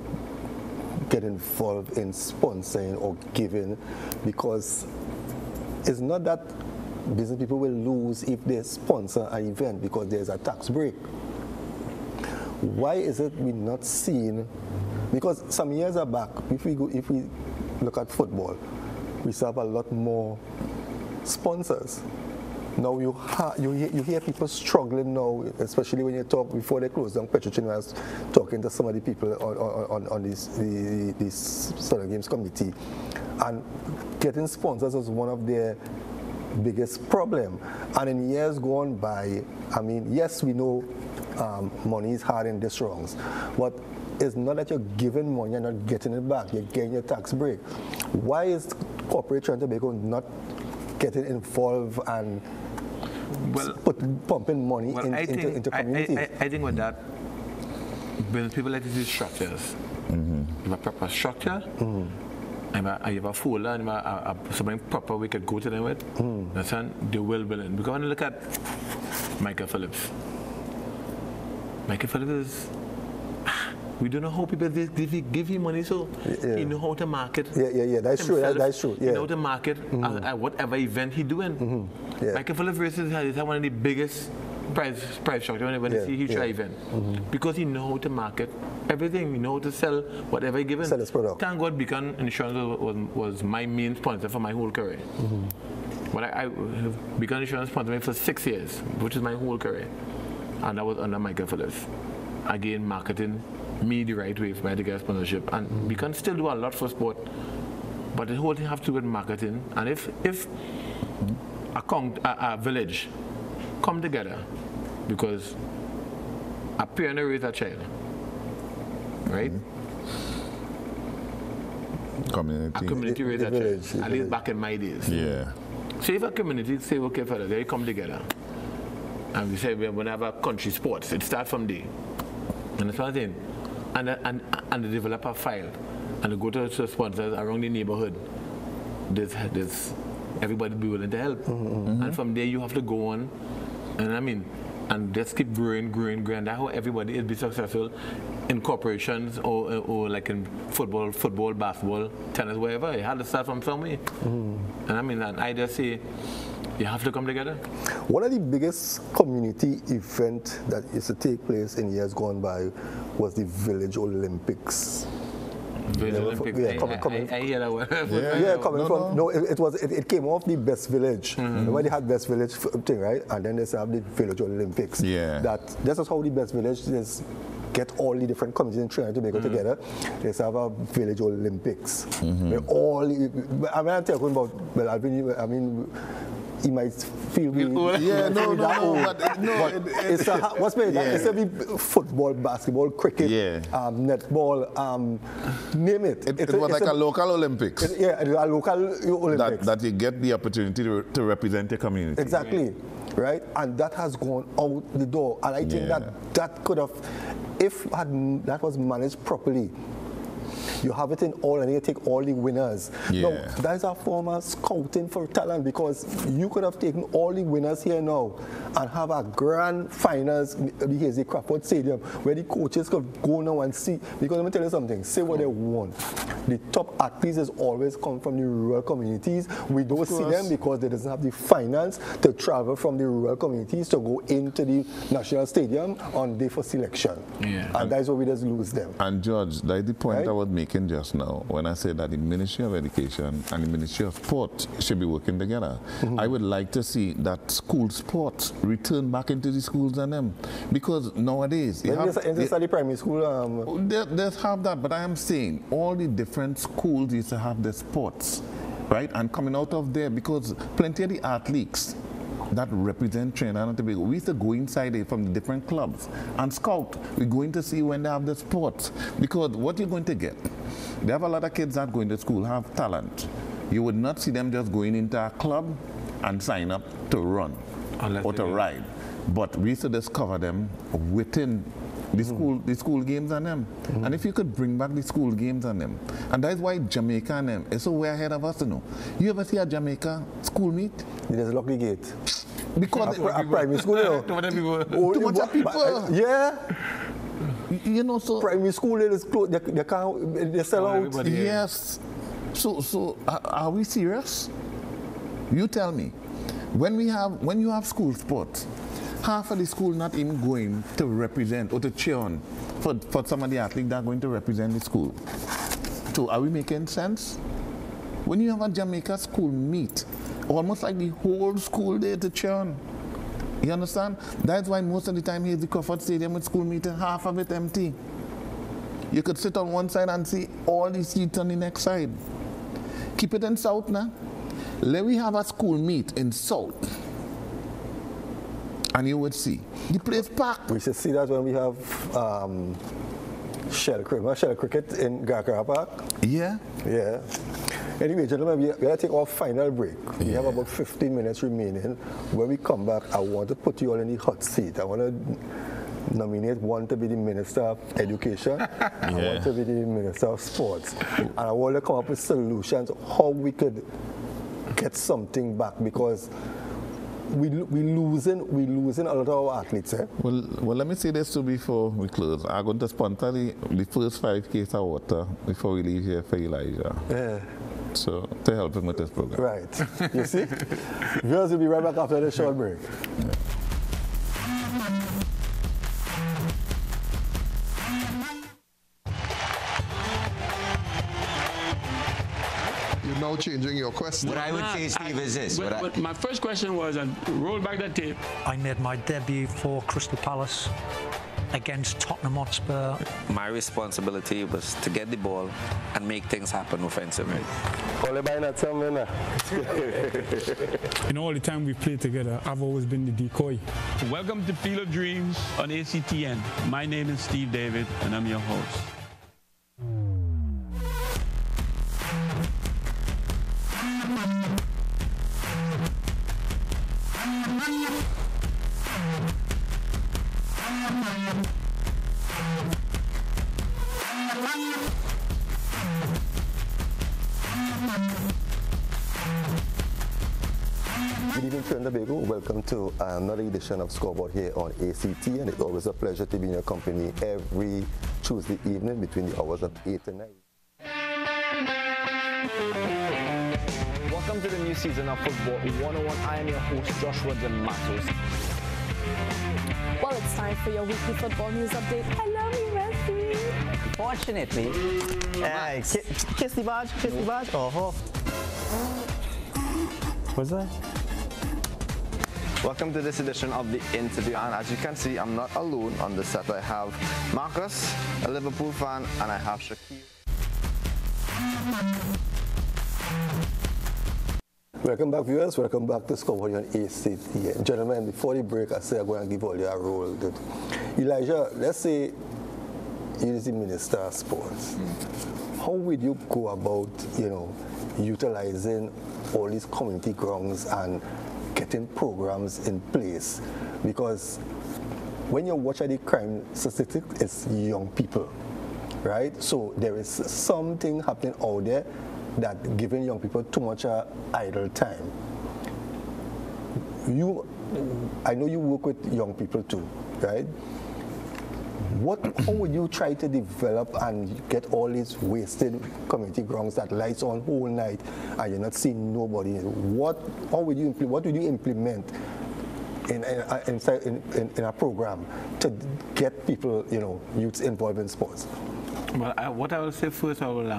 get involved in sponsoring or giving, because it's not that business people will lose if they sponsor an event because there's a tax break. Why is it we're not seeing? Because some years back, if we look at football, we have a lot more sponsors. Now you hear people struggling now, especially when you talk before they close down. Petrochin was talking to some of the people on this Southern Games committee, and getting sponsors is one of their biggest problem. And in years gone by, I mean, yes, we know money is hard in these wrongs, but it's not that you're giving money and not getting it back. You're getting your tax break. Why is corporate Trinidad and Tobago not getting involved and pumping money into communities? I think with that, when people like to see structures, you have a proper structure, and you have a folder, and something proper we could go to them with, understand? They will build in. Because when you look at Michael Phillips is, we don't know how people give him money, so he know how to market. Yeah, that's true. That's true. He know how to market at whatever event he doing. Michael Phillips races is one of the biggest price structure when you see he try event, because he know how to market everything. He know how to sell whatever he given. Sell his product. Thank God, Beacon Insurance was my main sponsor for my whole career. But I Beacon Insurance sponsored me for 6 years, which is my whole career, and that was under Michael Phillips. Again, marketing me the right way for my to get sponsorship, and we can still do a lot for sport, but the whole thing have to do with marketing. And if a village come together, because a parent raise a child, right? Community. A community raise a child, at least back in my days. Yeah. So if a community say, okay, fellas, they come together, and we say we're going to have a country sports, it starts from there. And that's what I'm saying. And the developer file, and they go to sponsors around the neighborhood. There's everybody be willing to help. And from there you have to go on. And I mean, and just keep growing. That's how everybody is be successful in corporations or like in football, basketball, tennis, wherever. You have to start from somewhere. And I mean, and I just say, you have to come together. One of the biggest community events that used to take place in years gone by was the Village Olympics. Olympics. I hear that word. It came off the Best Village. When they had Best Village thing, right? And then they have the Village Olympics. Yeah. This is how the Best Village is. Get all the different communities in Trinidad and Tobago together. They have a Village Olympics. Where I'm talking about, well, Alvin, I mean, he might feel it's a football, basketball, cricket, netball, name it. It was like a local Olympics. A local Olympics. That you get the opportunity to represent your community. Exactly, right? And that has gone out the door. And I think that could have, if that was managed properly, you have it in all and you take all the winners. Now, that is a form of scouting for talent, because you could have taken all the winners here now and have a grand finals at the Hazy Crawford Stadium where the coaches could go now and see. Because let me tell you something, say what they want. The top athletes has always come from the rural communities. We don't see them because they doesn't have the finance to travel from the rural communities to go into the national stadium on day for selection. And that's why we just lose them. And George, that's the point I was making just now when I said that the Ministry of Education and the Ministry of Sport should be working together. I would like to see that school sports return back into the schools and them, because nowadays you have the primary school. They have that, but I am saying all the different schools used to have the sports, right? And coming out of there, because plenty of the athletes that represent Trinidad and Tobago, we used to go inside there from the different clubs and scout. We're going to see when they have the sports, because what you're going to get, they have a lot of kids that go into school have talent. You would not see them just going into a club and sign up to run or to ride, but we used to discover them within the school games and them. And if you could bring back the school games and them, and that's why Jamaica and them is so way ahead of us, you know. You ever see a Jamaica school meet? They just lock the gate. Because a primary school, you know. Too much people. You know, so primary school they sell out. Yes. So are we serious? You tell me. When you have school sports, half of the school not even going to represent or to cheer on for some of the athletes that are going to represent the school. So are we making sense? When you have a Jamaica school meet, almost like the whole school there to cheer on. You understand? That's why most of the time here's the Crawford Stadium with school meeting, half of it empty. You could sit on one side and see all the seats on the next side. Keep it in South now. Let me have a school meet in South. And you would see the place packed. We should see that when we have shell cricket in Garkara Park. Yeah. Anyway, gentlemen, we gotta take our final break. We have about 15 minutes remaining. When we come back, I want to put you all in the hot seat. I want to nominate one to be the Minister of Education and one to be the Minister of Sports. And I want to come up with solutions how we could get something back, because we losing a lot of our athletes. Well, let me say this too before we close. I'm going to sponsor the first 5 cases of water before we leave here for Elijah. So, to help him with this program. Right. You see? Viewers will be right back after the short break. You're now changing your question. What I would say, Steve, is this. But my first question was, and roll back that tape. I made my debut for Crystal Palace against Tottenham Hotspur. My responsibility was to get the ball and make things happen offensively. In all the time we played together, I've always been the decoy. Welcome to Field of Dreams on ACTN. My name is Steve David, and I'm your host. Good evening, Trinidad and Tobago. Welcome to another edition of Scoreboard here on ACT, and it's always a pleasure to be in your company every Tuesday evening between the hours of 8 and 9. Welcome to the new season of Football 101. I am your host, Joshua D'Amatos. Well, it's time for your weekly football news update. Hello, Messi. Fortunately, kiss the badge, kiss the badge. Oh, what's that? Welcome to this edition of the interview, and as you can see, I'm not alone on the set. I have Marcus, a Liverpool fan, and I have Shakir. Welcome back, viewers. Welcome back to Scoreboard on ACT. Gentlemen, before the break, I say I'm going to give all you a role. Elijah, let's say you is the Minister of Sports. How would you go about, utilizing all these community grounds and getting programs in place? Because when you watch the crime statistic, it's young people, right? So there is something happening out there that giving young people too much idle time. I know you work with young people too, right? How would you try to develop and get all these wasted community grounds that lights on whole night and you're not seeing nobody? What would you implement in a program to get people, youths involved in sports? Well, what I will say first, I'll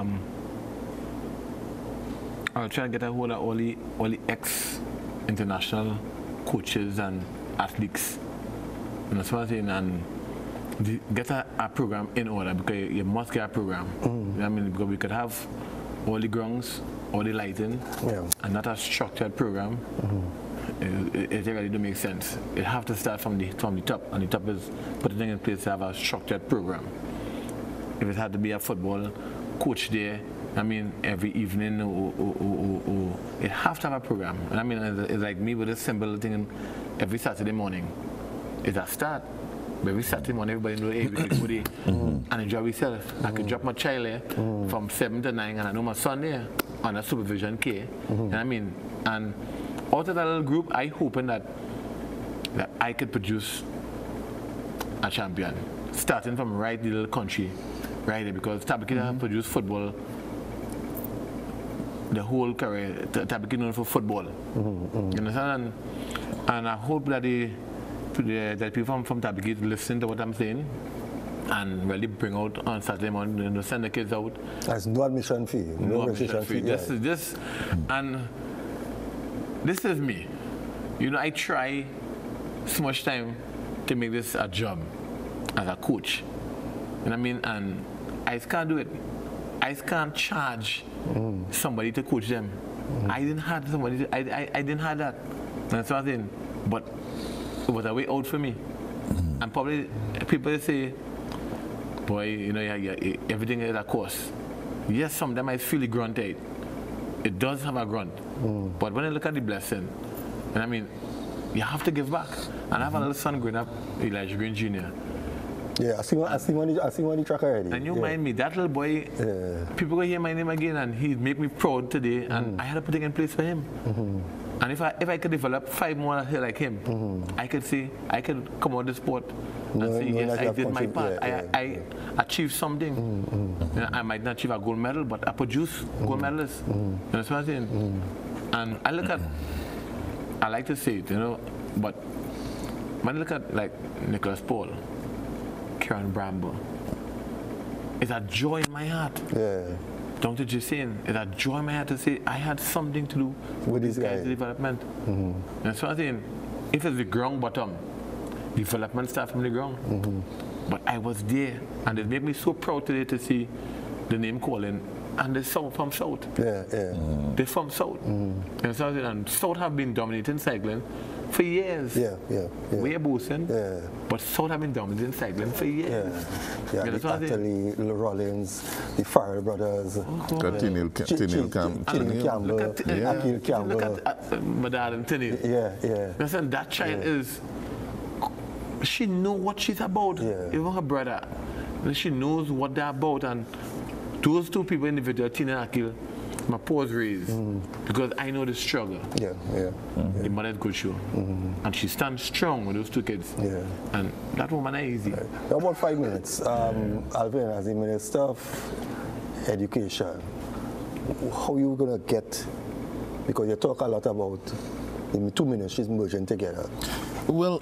try to get a hold of all the ex-international coaches and athletes, and that's what I'm saying, and get a program in order, because you must get a program. I mean, because we could have all the grounds, all the lighting, and not a structured program. It really don't make sense. It have to start from the top, and the top is putting in place to have a structured program. If it had to be a football coach there, I mean, every evening, it have to have a program. And I mean, it's like me with a simple thing every Saturday morning. It's a start. But every Saturday morning, everybody knows, hey, we can go there and enjoy ourselves. I could drop my child there from 7 to 9, and I know my son there on a supervision care. And I mean, and out of that little group, I hoping that I could produce a champion, starting from right the little country, right there, because Tabakita have produced football the whole career. Tabakita known for football. You understand? And I hope that that people from Tabakita listen to what I'm saying and really bring out on Saturday morning, send the kids out. There's no admission fee. No admission fee. And this is me. I try so much time to make this a job as a coach. And I mean, and I can't do it. I can't charge somebody to coach them. I didn't have somebody. I didn't have that. That's what I'm saying. But it was a way out for me. And probably people say, boy, everything is a course. Yes, sometimes I feel the grunt. It does have a grunt. But when I look at the blessing, and I mean, you have to give back. And I have a little son growing up, Elijah Green Jr. Yeah, I see one on the track already. And you mind me, that little boy, people go hear my name again, and he make me proud today, and I had to put it in place for him. And if I could develop 5 more like him, I could come out of the sport and say, yes, I did my part. I achieved something. I might not achieve a gold medal, but I produced gold medalists. That's what I'm saying. And I like to say it, but when I look at like Nicholas Paul, Kieran Bramble, it's a joy in my heart. Dr. Jason, it's a joy in my heart to say I had something to do with these guys' development. And so I'm saying, if it's the ground bottom, development starts from the ground. But I was there, and it made me so proud today to see the name calling, and they're from South. They're from South. And so and South have been dominating cycling for years. We're boosting, but South have been dominating cycling for years. The Atali, the Rollins, the Farrell brothers, Tinil Campbell, Look at my dad and Tinil. Listen, that child is, she knows what she's about. Even her brother, she knows what they're about. And those two people, individual, Tina and Akil, my paws raised because I know the struggle. Yeah. The mother good show. And she stands strong with those two kids. Yeah. And that woman is easy. Right. About 5 minutes. Alvin, as the Minister of Education, how you going to get, because you talk a lot about the two ministries merging together. Well,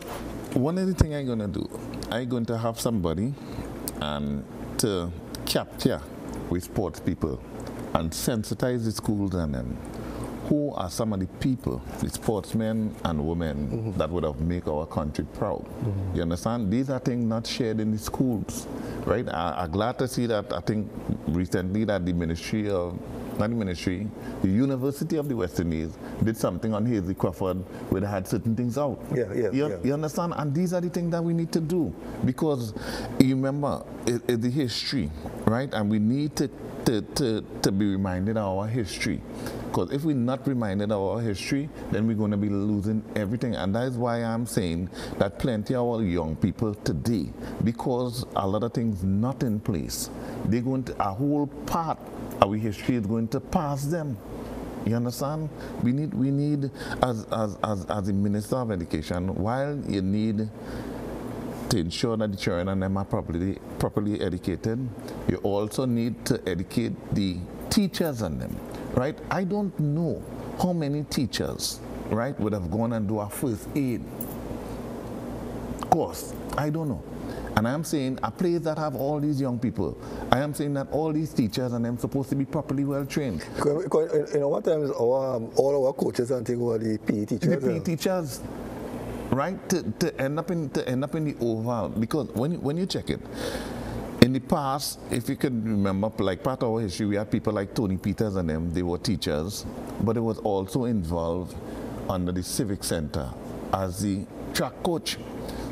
one of the things I'm going to do, I'm going to have somebody to capture with sports people and sensitize the schools and them. Who are some of the people, the sportsmen and women that would have made our country proud? You understand? These are things not shared in the schools, right? I'm glad to see that. I think recently that the Ministry of, not the Ministry, the University of the West Indies did something on Hazy Crawford where they had certain things out. You understand? And these are the things that we need to do because you remember it's the history, right? And we need to be reminded of our history. Because if we're not reminded of our history, then we're going to be losing everything. And that is why I'm saying that plenty of our young people today, because a lot of things not in place, they're going to, a whole part of our history is going to pass them. You understand? We need as a Minister of Education, while you need to ensure that the children and them are properly educated, you also need to educate the teachers on them, right? I don't know how many teachers, right, would have gone and do a first aid course. I don't know. And I'm saying a place that have all these young people, I am saying that all these teachers and them supposed to be properly well trained. Because, you know, what times all our coaches and take over the PE teachers. The PE teachers, right, to end up in the overall, because when you check it, in the past, if you can remember, like part of our history, we had people like Tony Peters and them, they were teachers, but they was also involved under the Civic Center as the track coach.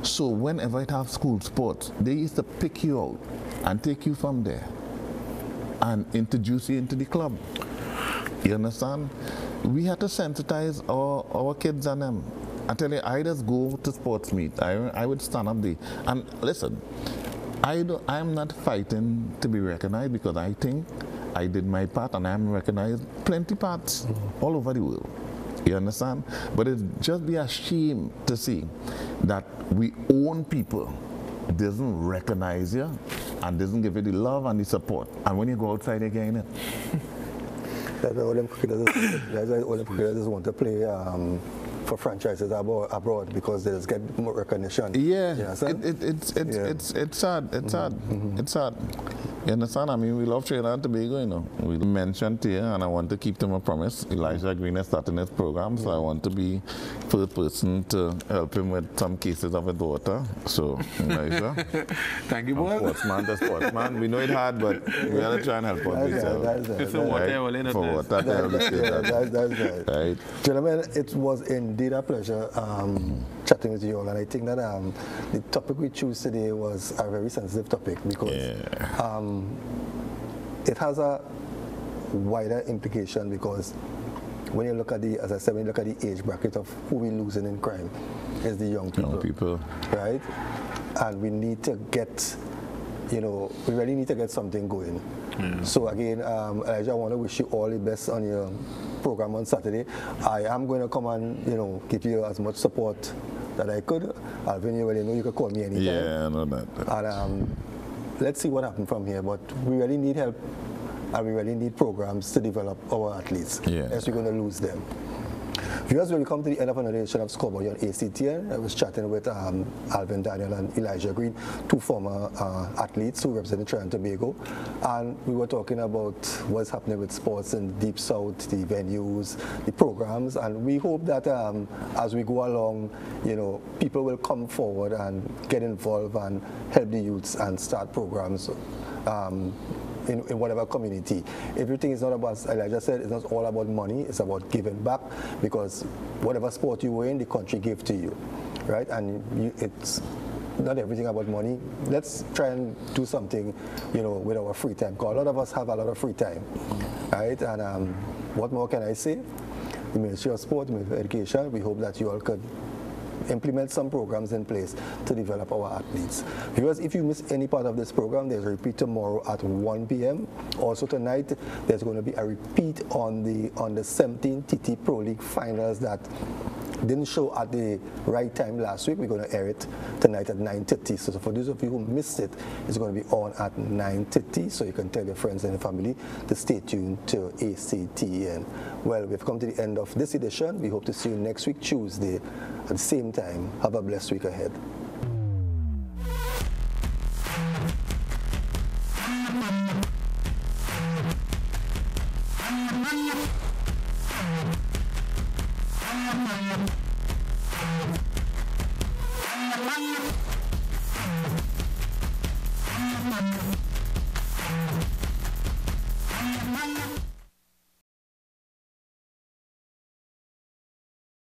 So whenever it have school sports, they used to pick you out and take you from there and introduce you into the club. You understand? We had to sensitize our kids and them. I tell you, I just go to sports meet. I would stand up there. And listen, I'm not fighting to be recognized because I think I did my part and I'm recognized plenty parts all over the world. You understand? But it just be a shame to see that we own people doesn't recognize you and doesn't give you the love and the support. And when you go outside again, that's why all them cricketers want to play for franchises abroad because they just get more recognition. Yeah, it's sad. It's sad. You understand? I mean, we love Trinidad and Tobago, you know. We mentioned here, and I want to keep them a promise. Elijah Green is starting his program, so I want to be first person to help him with some cases of his daughter. So, Elijah. Thank you, boy. Sportsman to sportsman. We know it's hard, but we gotta try and help out That's right. Gentlemen, it was indeed a pleasure chatting with you all, and I think that the topic we choose today was a very sensitive topic because it has a wider implication because when you look at the, as I said, when you look at the age bracket of who we're losing in crime, is the young people. Right? And we need to get, you know, we really need to get something going. So again, Elijah, I want to wish you all the best on your program on Saturday. I am going to come and, you know, give you as much support that I could. Alvin, you already know you can call me anytime. Yeah, I know that. And let's see what happens from here. But we really need help, and we really need programs to develop our athletes. Else we're going to lose them. Viewers, when we come to the end of another edition of Scoreboard on ACTN, I was chatting with Alvin Daniel and Elijah Green, two former athletes who represent Trinidad and Tobago, and we were talking about what's happening with sports in the Deep South, the venues, the programs, and we hope that as we go along, you know, people will come forward and get involved and help the youths and start programs in whatever community. Everything is not about, as Elijah said, it's not all about money, it's about giving back, because whatever sport you were in, the country gave to you, right? And it's not everything about money. Let's try and do something, you know, with our free time, because a lot of us have a lot of free time, right? And what more can I say? The Ministry of Sport, the Ministry of Education, we hope that you all could, implement some programs in place to develop our athletes. Because if you miss any part of this program, there's a repeat tomorrow at 1 p.m. Also tonight, there's going to be a repeat on the 17 TT Pro League finals that didn't show at the right time last week. We're going to air it tonight at 9:30. So for those of you who missed it, it's going to be on at 9:30. So you can tell your friends and your family to stay tuned to ICNTT. Well, we've come to the end of this edition. We hope to see you next week, Tuesday, at the same time. Have a blessed week ahead.